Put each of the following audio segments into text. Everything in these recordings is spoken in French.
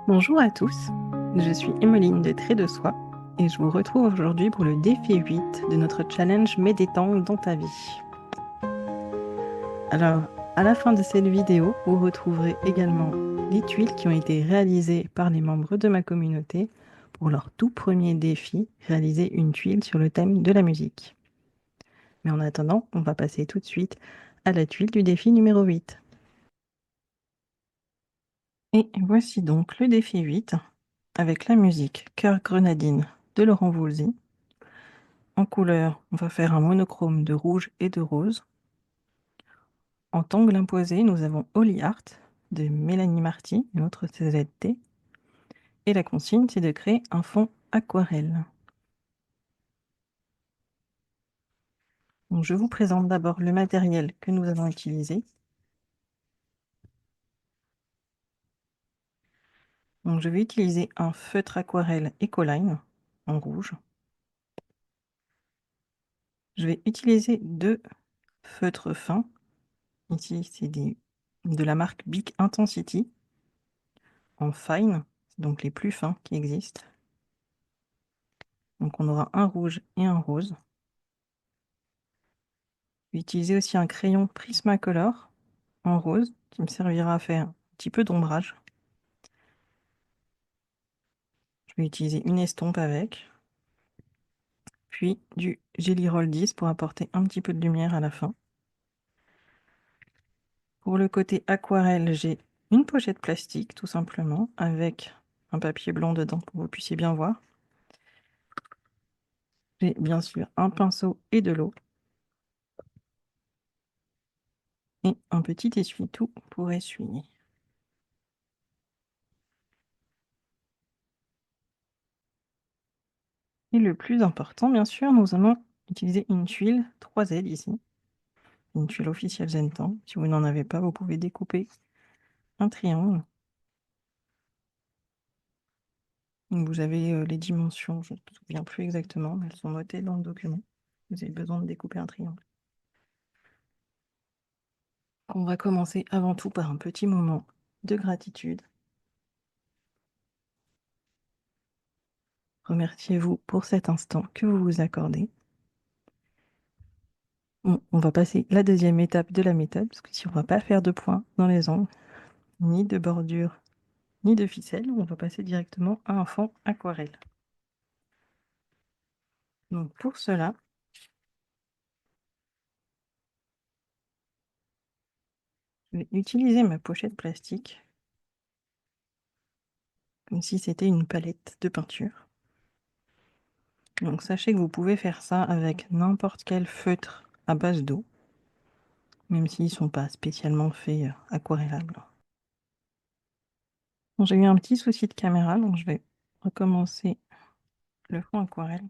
Bonjour à tous, je suis Emmeline de Trait de Soie et je vous retrouve aujourd'hui pour le défi 8 de notre challenge Mets des tangles dans ta vie. Alors, à la fin de cette vidéo, vous retrouverez également les tuiles qui ont été réalisées par les membres de ma communauté pour leur tout premier défi, réaliser une tuile sur le thème de la musique. Mais en attendant, on va passer tout de suite à la tuile du défi numéro 8. Et voici donc le défi 8 avec la musique Cœur Grenadine de Laurent Voulzy. En couleur, on va faire un monochrome de rouge et de rose. En tangle imposé, nous avons Holy Art de Mélanie Marty, une autre CZT. Et la consigne, c'est de créer un fond aquarelle. Donc, je vous présente d'abord le matériel que nous allons utiliser. Donc, je vais utiliser un feutre aquarelle Ecoline en rouge. Je vais utiliser deux feutres fins. Ici, c'est de la marque Bic Intensity en fine, donc les plus fins qui existent. Donc on aura un rouge et un rose. Je vais utiliser aussi un crayon Prismacolor en rose qui me servira à faire un petit peu d'ombrage. Je vais utiliser une estompe avec, puis du Gelly Roll 10 pour apporter un petit peu de lumière à la fin. Pour le côté aquarelle, j'ai une pochette plastique tout simplement avec un papier blanc dedans pour que vous puissiez bien voir. J'ai bien sûr un pinceau et de l'eau. Et un petit essuie-tout pour essuyer. Et le plus important, bien sûr, nous allons utiliser une tuile 3Z ici. Une tuile officielle Zentan. Si vous n'en avez pas, vous pouvez découper un triangle. Donc vous avez les dimensions, je ne me souviens plus exactement, mais elles sont notées dans le document. Vous avez besoin de découper un triangle. On va commencer avant tout par un petit moment de gratitude. Remerciez-vous pour cet instant que vous vous accordez. Bon, on va passer la deuxième étape de la méthode, parce que si on ne va pas faire de points dans les angles, ni de bordure, ni de ficelle, on va passer directement à un fond aquarelle. Donc pour cela, je vais utiliser ma pochette plastique comme si c'était une palette de peinture. Donc sachez que vous pouvez faire ça avec n'importe quel feutre à base d'eau, même s'ils ne sont pas spécialement faits aquarellables. Bon, j'ai eu un petit souci de caméra, donc je vais recommencer le fond aquarelle.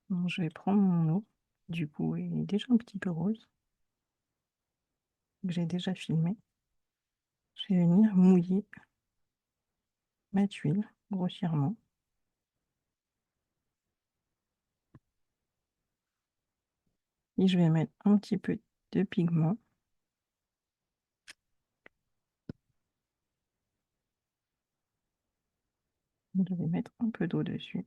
Donc, je vais prendre mon eau, du coup il est déjà un petit peu rose, que j'ai déjà filmé. Je vais venir mouiller ma tuile grossièrement. Et je vais mettre un petit peu de pigment. Je vais mettre un peu d'eau dessus.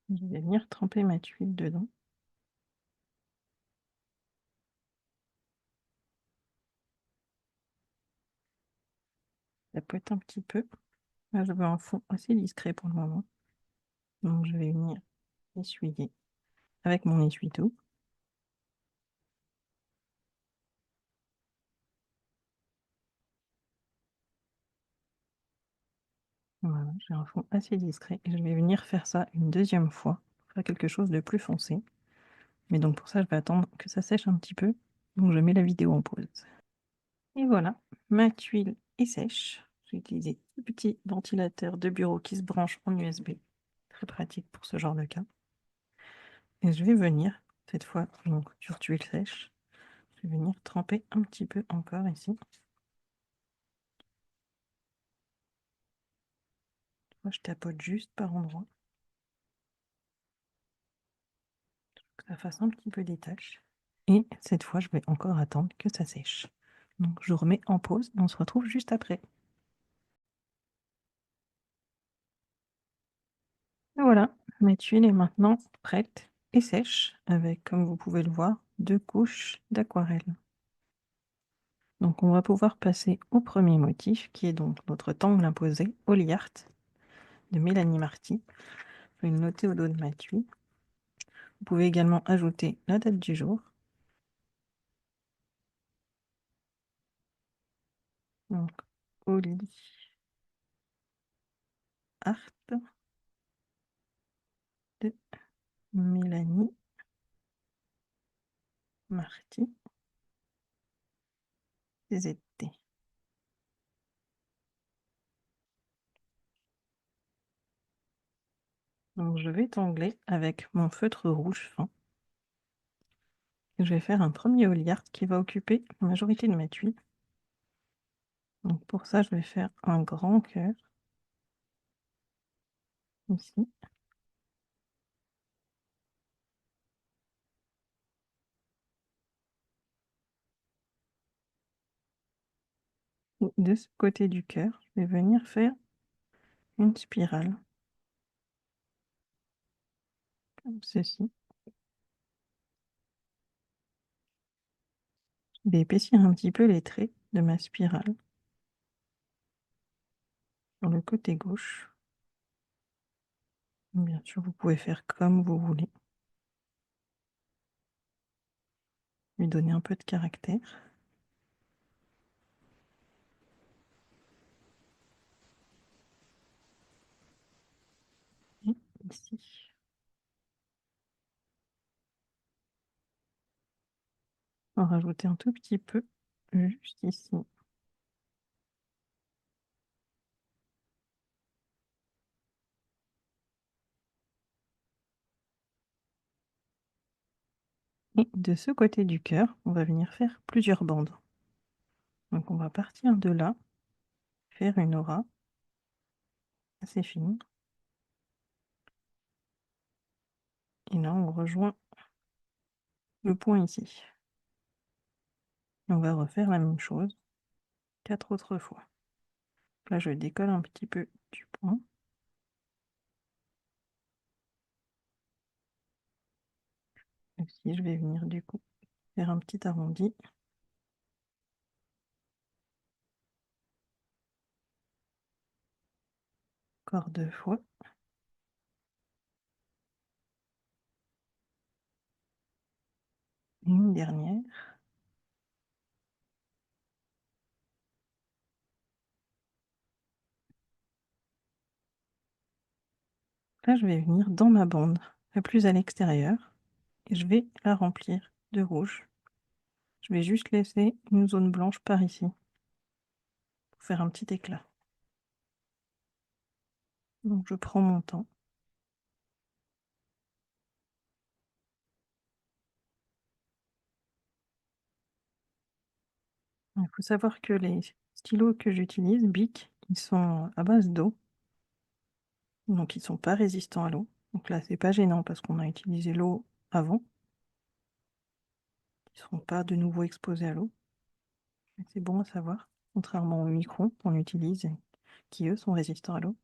Je vais venir tremper ma tuile dedans. Ça poète un petit peu. Là, je veux un fond assez discret pour le moment. Donc, je vais venir essuyer avec mon essuie-tout. Voilà, j'ai un fond assez discret. Et je vais venir faire ça une deuxième fois, pour faire quelque chose de plus foncé. Mais donc, pour ça, je vais attendre que ça sèche un petit peu. Donc, je mets la vidéo en pause. Et voilà, ma tuile est sèche. J'ai utilisé ce petit ventilateur de bureau qui se branche en USB. Très pratique pour ce genre de cas. Et je vais venir, cette fois, donc sur tuile sèche, je vais venir tremper un petit peu encore ici. Moi, je tapote juste par endroit. ça fasse un petit peu des taches. Et cette fois, je vais encore attendre que ça sèche. Donc je remets en pause et on se retrouve juste après. Et voilà, ma tuile est maintenant prête et sèche avec, comme vous pouvez le voir, 2 couches d'aquarelle. Donc on va pouvoir passer au premier motif qui est donc notre tangle imposé, Oliart de Mélanie Marty. Je vais le noter au dos de ma tuile. Vous pouvez également ajouter la date du jour. Donc Oliart de Mélanie Marty ZT. Donc je vais tangler avec mon feutre rouge fin. Je vais faire un premier Oliart qui va occuper la majorité de ma tuile. Donc pour ça, je vais faire un grand cœur ici. Et de ce côté du cœur, je vais venir faire une spirale, comme ceci. Je vais épaissir un petit peu les traits de ma spirale sur le côté gauche. Bien sûr, vous pouvez faire comme vous voulez. Lui donner un peu de caractère. Et ici. On va rajouter un tout petit peu juste ici. Et de ce côté du cœur, on va venir faire plusieurs bandes. Donc on va partir de là, faire une aura assez fine. Et là, on rejoint le point ici. Et on va refaire la même chose 4 autres fois. Là, je décolle un petit peu du point. Ici, je vais venir du coup faire un petit arrondi. Encore 2 fois. Une dernière. Là, je vais venir dans ma bande, la plus à l'extérieur, et je vais la remplir de rouge. Je vais juste laisser une zone blanche par ici, pour faire un petit éclat. Donc je prends mon temps. Il faut savoir que les stylos que j'utilise, Bic, ils sont à base d'eau, donc ils ne sont pas résistants à l'eau. Donc là, c'est pas gênant parce qu'on a utilisé l'eau avant. Ils ne seront pas de nouveau exposés à l'eau. C'est bon à savoir, contrairement aux microns qu'on utilise et qui, eux, sont résistants à l'eau.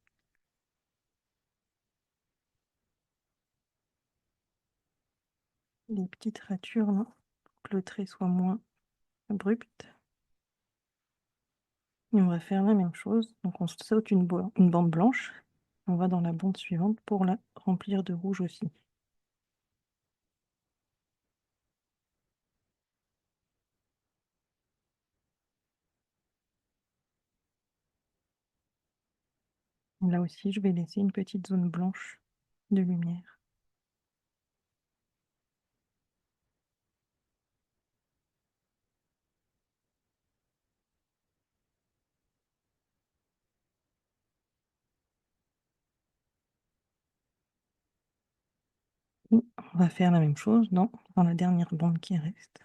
Les petites ratures, là, pour que le trait soit moins abrupt. Et on va faire la même chose. Donc on saute une bande blanche. On va dans la bande suivante pour la remplir de rouge aussi. Là aussi, je vais laisser une petite zone blanche de lumière. Et on va faire la même chose dans la dernière bande qui reste.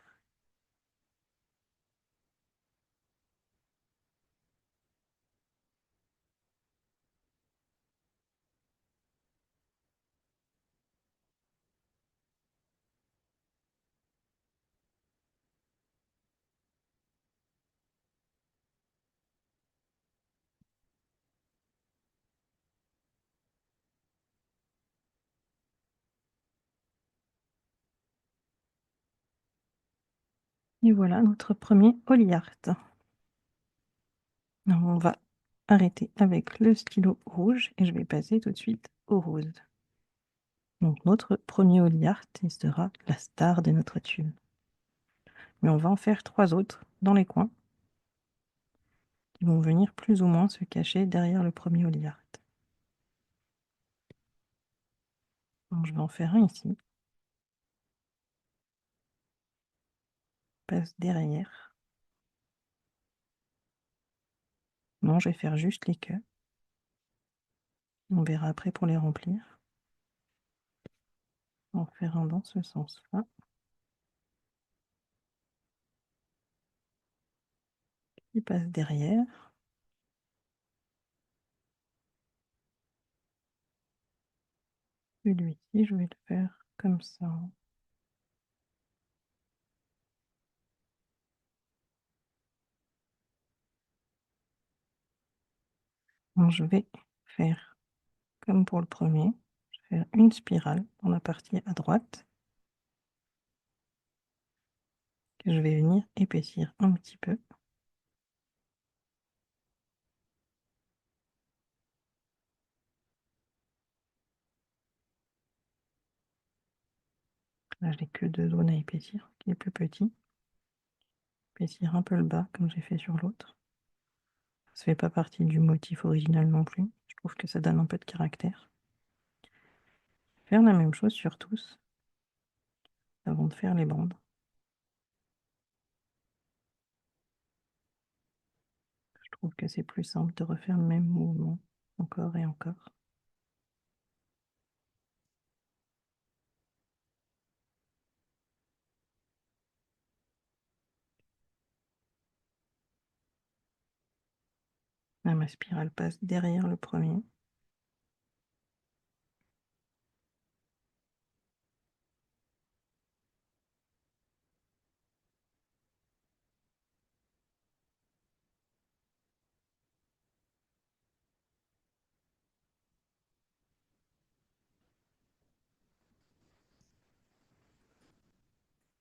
Et voilà notre premier Holy Art. Alors, on va arrêter avec le stylo rouge et je vais passer tout de suite au rose. Donc notre premier Holy Art sera la star de notre tune. Mais on va en faire 3 autres dans les coins qui vont venir plus ou moins se cacher derrière le premier Holy Art. Donc je vais en faire un ici. Passe derrière. Non, je vais faire juste les queues. On verra après pour les remplir. On va en faire un dans ce sens-là. Il passe derrière. Celui-ci, je vais le faire comme ça. Donc, je vais faire comme pour le premier. Je vais faire une spirale dans la partie à droite que je vais venir épaissir un petit peu. Là, je n'ai que 2 zones à épaissir, qui est plus petit. Épaissir un peu le bas, comme j'ai fait sur l'autre. Ça fait pas partie du motif original non plus. Je trouve que ça donne un peu de caractère. Faire la même chose sur tous, avant de faire les bandes. Je trouve que c'est plus simple de refaire le même mouvement, encore et encore. Là, ma spirale passe derrière le premier.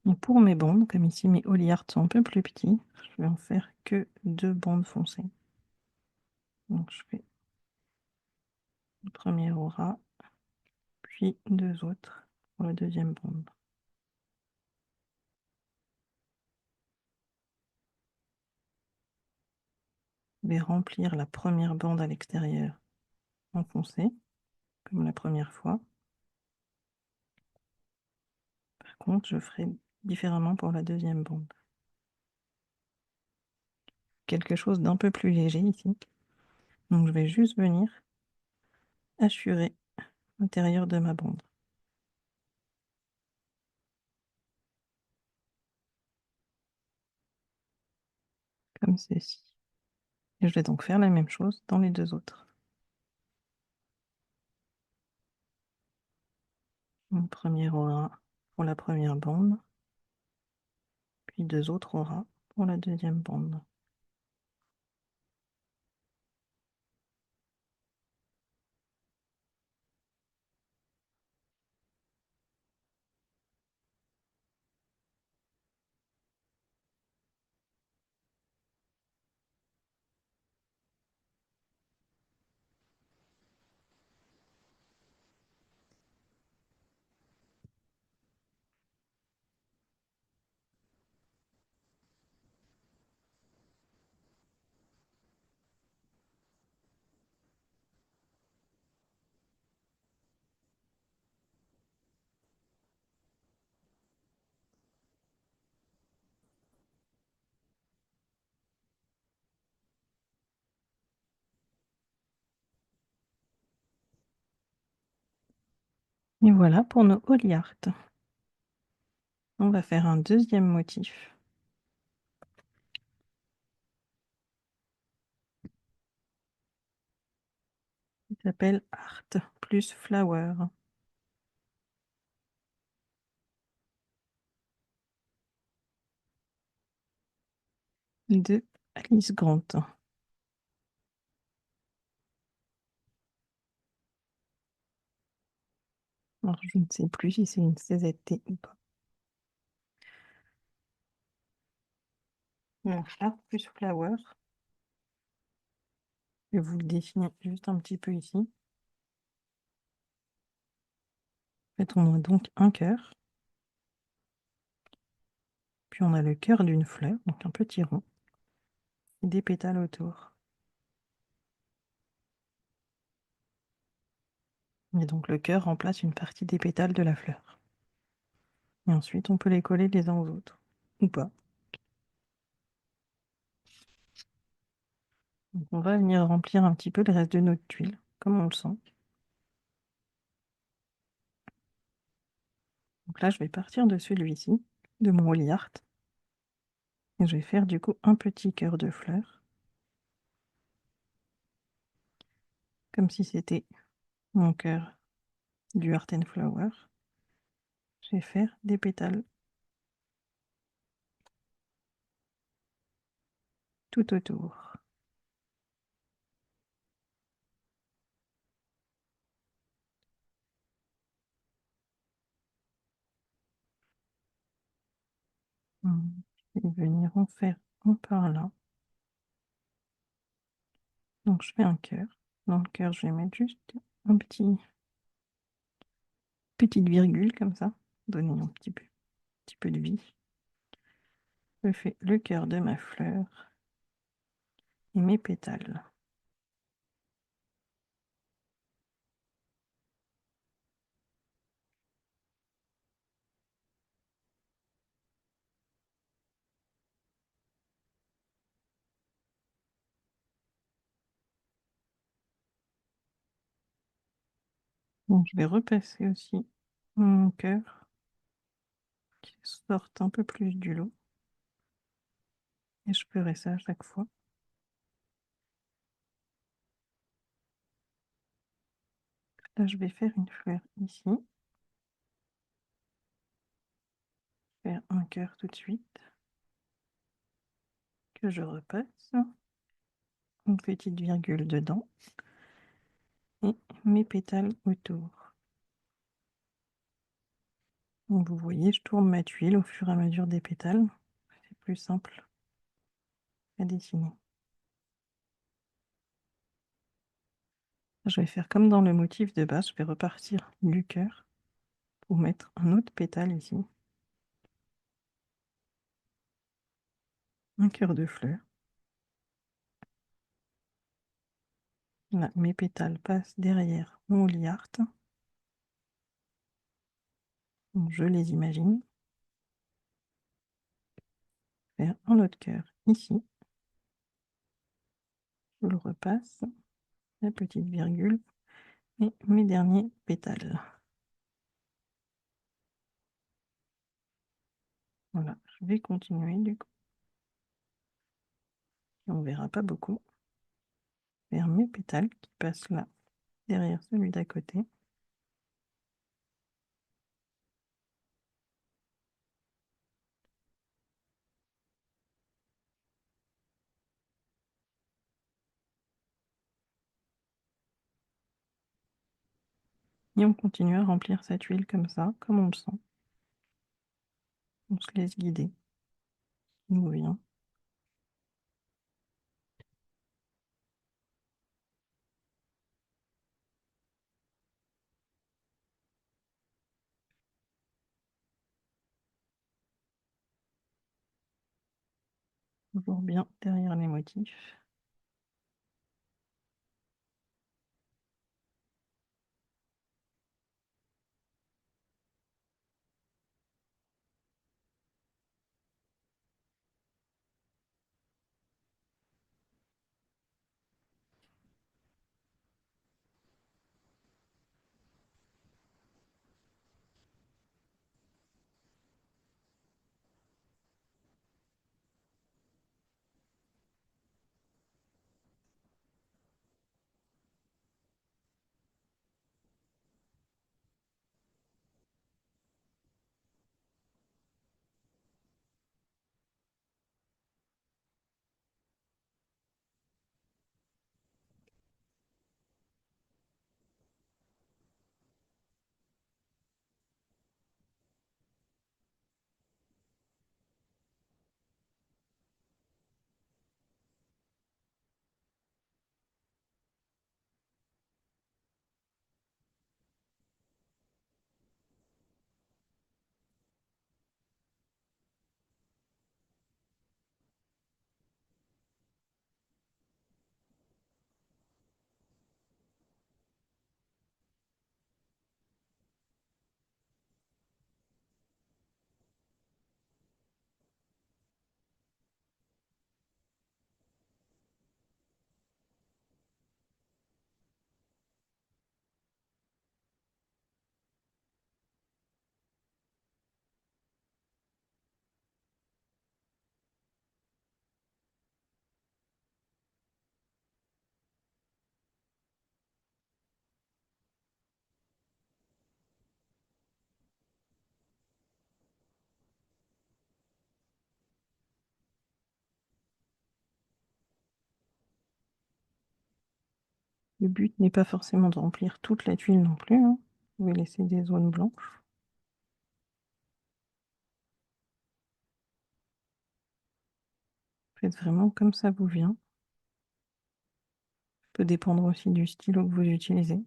Et pour mes bandes, comme ici mes Holy Art sont un peu plus petits, je vais en faire que 2 bandes foncées. Donc je fais une première aura, puis 2 autres pour la deuxième bande. Je vais remplir la première bande à l'extérieur en foncé, comme la première fois. Par contre, je ferai différemment pour la deuxième bande. Quelque chose d'un peu plus léger ici. Donc je vais juste venir assurer l'intérieur de ma bande. Comme ceci. Et je vais donc faire la même chose dans les 2 autres. Une première aura pour la première bande, puis 2 autres auras pour la deuxième bande. Et voilà pour nos Holy Art. On va faire un deuxième motif. Qui s'appelle Art plus Flower. De Alice Grant. Alors, je ne sais plus si c'est une CZT ou pas. Donc art plus flower. Je vais vous le dessiner juste un petit peu ici. En fait, on a donc un cœur. Puis on a le cœur d'une fleur, donc un petit rond, et des pétales autour. Et donc le cœur remplace une partie des pétales de la fleur. Et ensuite, on peut les coller les uns aux autres, ou pas. Donc on va venir remplir un petit peu le reste de notre tuile, comme on le sent. Donc là, je vais partir de celui-ci, de mon Holy Art. Et je vais faire du coup un petit cœur de fleur. Comme si c'était mon cœur du Art and Flower. Je vais faire des pétales tout autour. Je vais venir en faire un par là. Donc je fais un cœur. Dans le cœur, je vais mettre juste un petite virgule comme ça, donner un petit peu de vie. Je fais le cœur de ma fleur et mes pétales. Donc je vais repasser aussi mon cœur qui sorte un peu plus du lot. Et je ferai ça à chaque fois. Là, je vais faire une fleur ici. Faire un cœur tout de suite. Que je repasse. Une petite virgule dedans. Et mes pétales autour. Donc vous voyez, je tourne ma tuile au fur et à mesure des pétales. C'est plus simple à dessiner. Je vais faire comme dans le motif de base, je vais repartir du cœur pour mettre un autre pétale ici. Un cœur de fleur. Là, mes pétales passent derrière mon Holy Art. Donc, je les imagine. Faire un autre cœur ici. Je le repasse. La petite virgule. Et mes derniers pétales. Voilà, je vais continuer du coup. Et on verra pas beaucoup. Faire mes pétales qui passent là, derrière celui d'à côté. Et on continue à remplir cette huile comme ça, comme on le sent. On se laisse guider. Il nous vient. Toujours bien derrière les motifs. Le but n'est pas forcément de remplir toute la tuile non plus, hein. Vous pouvez laisser des zones blanches. Faites vraiment comme ça vous vient. Ça peut dépendre aussi du stylo que vous utilisez.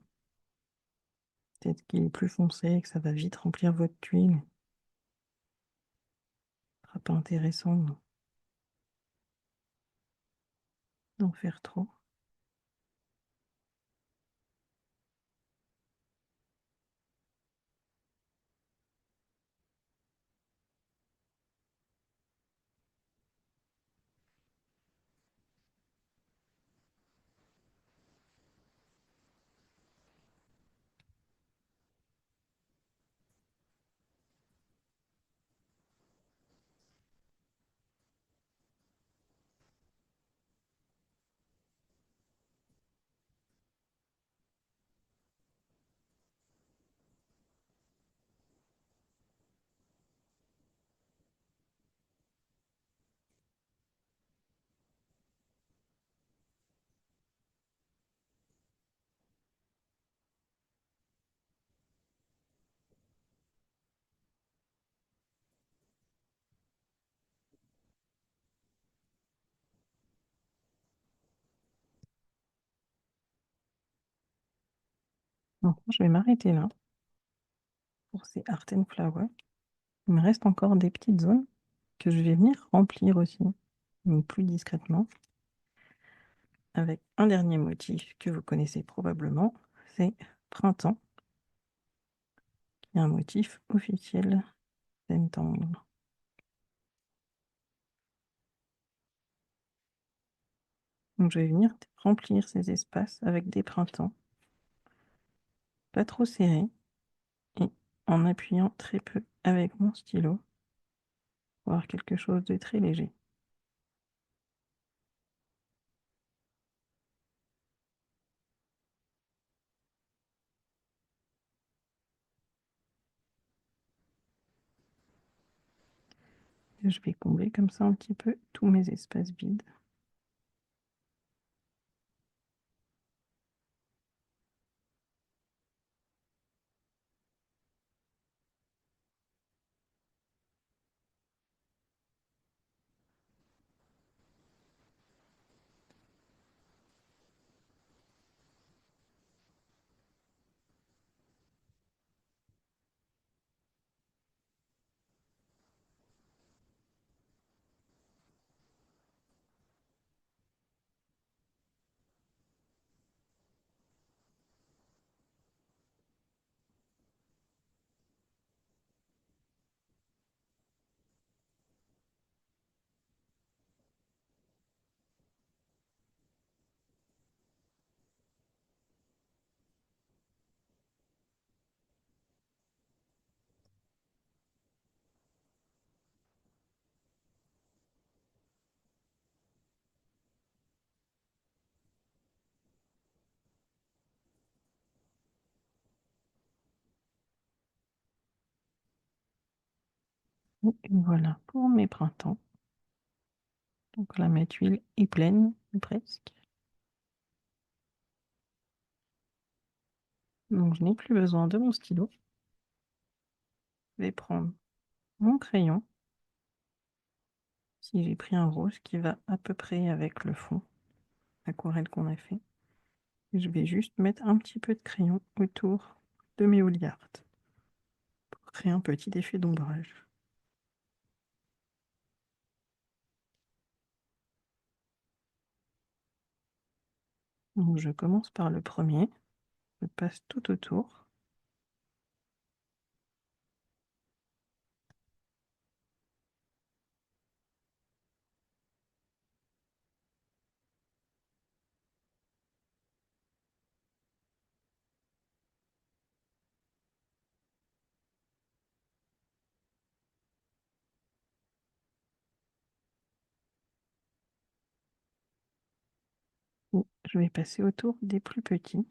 Peut-être qu'il est plus foncé et que ça va vite remplir votre tuile. Ce sera pas intéressant d'en faire trop. Donc, je vais m'arrêter là pour ces Art and Flower. Il me reste encore des petites zones que je vais venir remplir aussi, mais plus discrètement, avec un dernier motif que vous connaissez probablement, c'est Printemps, qui est un motif officiel d'Entangle. Donc je vais venir remplir ces espaces avec des printemps, pas trop serrés, et en appuyant très peu avec mon stylo, pour avoir quelque chose de très léger. Et je vais combler comme ça un petit peu tous mes espaces vides. Et voilà pour mes printemps. Donc là, ma tuile est pleine, presque. Donc je n'ai plus besoin de mon stylo. Je vais prendre mon crayon. Si j'ai pris un rose qui va à peu près avec le fond aquarelle qu'on a fait. Je vais juste mettre un petit peu de crayon autour de mes Oliart pour créer un petit effet d'ombrage. Donc je commence par le premier, je passe tout autour. Et je vais passer autour des plus petits.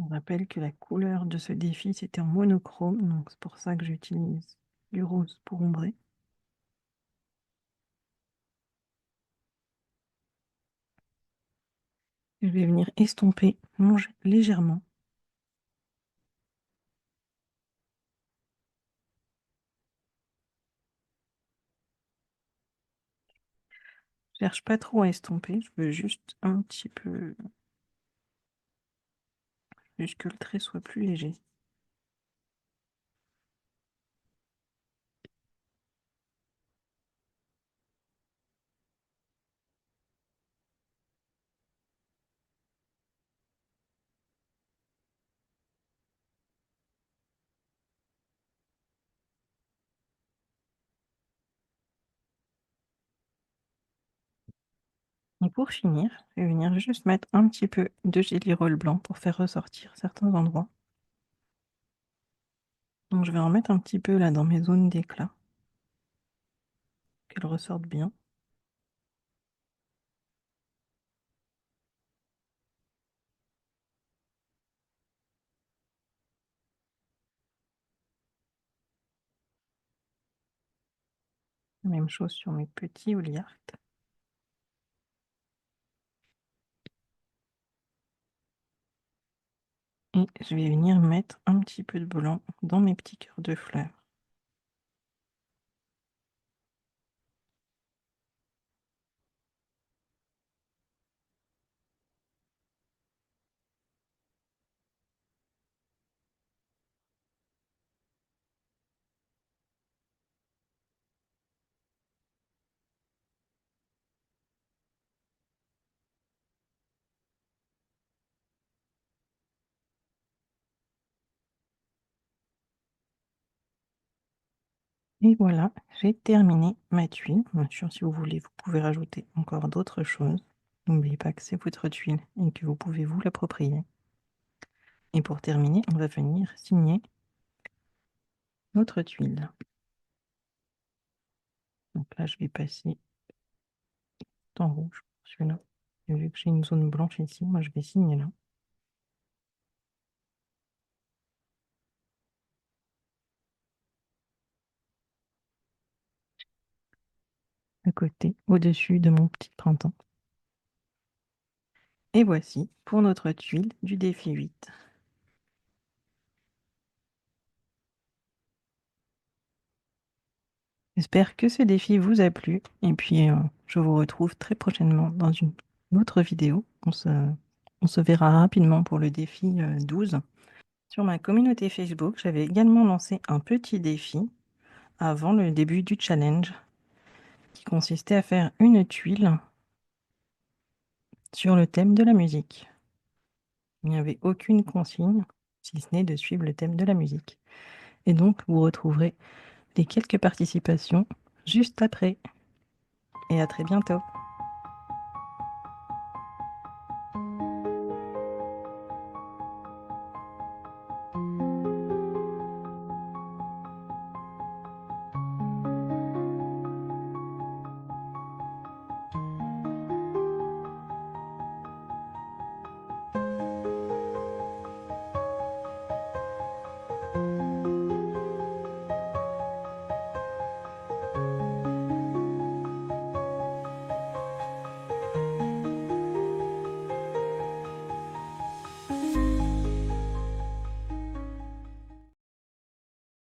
On rappelle que la couleur de ce défi, c'était en monochrome, donc c'est pour ça que j'utilise du rose pour ombrer. Je vais venir estomper légèrement. Je cherche pas trop à estomper, je veux juste un petit peu, juste que le trait soit plus léger. Et pour finir, je vais venir juste mettre un petit peu de Jelly Roll blanc pour faire ressortir certains endroits. Donc je vais en mettre un petit peu là dans mes zones d'éclat, qu'elles ressortent bien. Même chose sur mes petits Oliart. Et je vais venir mettre un petit peu de blanc dans mes petits cœurs de fleurs. Et voilà, j'ai terminé ma tuile. Bien sûr, si vous voulez, vous pouvez rajouter encore d'autres choses. N'oubliez pas que c'est votre tuile et que vous pouvez vous l'approprier. Et pour terminer, on va venir signer notre tuile. Donc là, je vais passer en rouge pour celui-là. Et vu que j'ai une zone blanche ici, moi je vais signer là. À côté, au-dessus de mon petit printemps. Et voici pour notre tuile du défi 8. J'espère que ce défi vous a plu et puis je vous retrouve très prochainement dans une autre vidéo. On se verra rapidement pour le défi 12. Sur ma communauté Facebook, j'avais également lancé un petit défi avant le début du challenge qui consistait à faire une tuile sur le thème de la musique. Il n'y avait aucune consigne, si ce n'est de suivre le thème de la musique. Et donc, vous retrouverez les quelques participations juste après. Et à très bientôt.